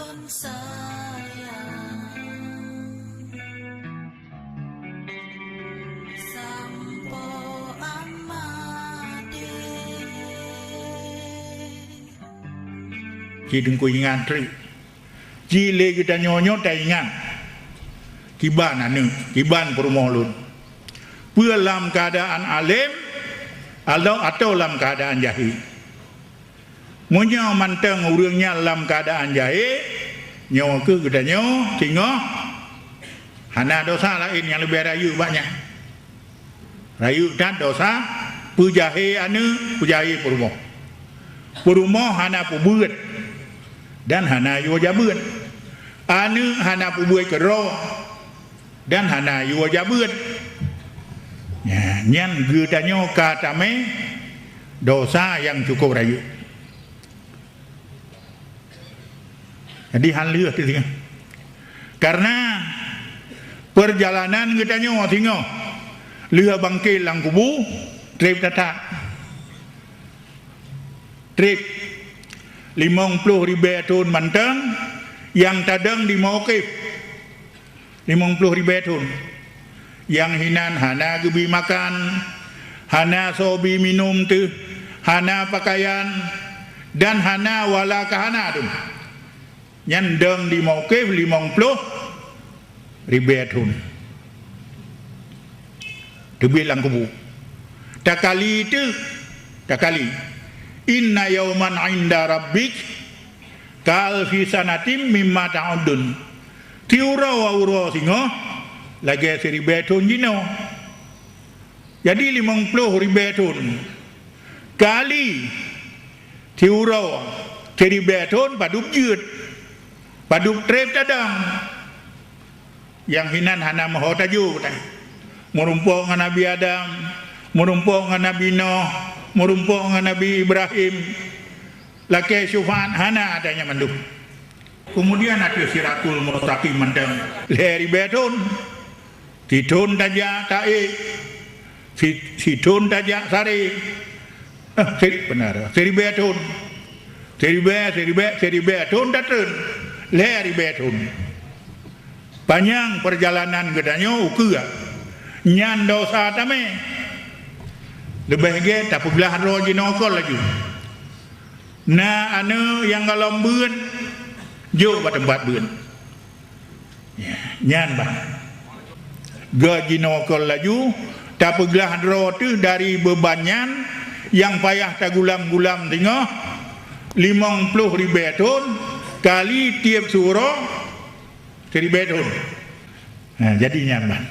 pun sayang sampo amade Ji dengku ngantri ji le kita nyonyo ta ingat kiban anu kiban permohlun พื่อ dalam keadaan alim atau dalam keadaan jahil munyo manteng urangnya dalam keadaan jahil nyo ke kita nyo tengok hana dosa lain yang lebih rayu banyak rayu dan dosa pujahil anu pujahil perumoh hana pubuat dan hana yo jabeut anu hana pubuat kero dan hana yo jabeut ya nyan gedanyo katame dosa yang cukup rayu jadi hal lieu teh karena perjalanan gedanyo tengok lieu bangkil lang kubu trip tata trip 50,000 tahun manteng yang tadang di mauqif 50,000 tahun yang hinan hana gebi makan hana sobi minum tu hana pakaian dan hana wala kahana tu nyandeng di mauqif 50,000 tahun tu bilang kubu takali tu takali inna yauman inda rabbik kal fi sanatim mimma ta'udun tiura wa ura singo lagi 1,000 tahun jino jadi 50,000 tahun kali tiura 1,000 tahun padup jut padup trep tadang yang hinan hana maho taju merumpung dengan Nabi Adam merumpung dengan Nabi Nuh merumpung dengan Nabi Ibrahim laki syufan hana adanya manduk kemudian ada siratul mustaqim mandang leri betun tidun tajak taik sidun tajak sari benar seri betun seri betun datun leri betun panjang perjalanan gedanyo ukua nyan dosa tame lebih ge tak pebelah roji nokol lagi na anu yang kalau beun jo pada tempat beun ya nyan bah gaji nokol laju tak pebelah ro tu dari bebanyan yang payah tak gulam-gulam tengok 50,000 tahun kali tiap surah 1,000 tahun jadi nyan bah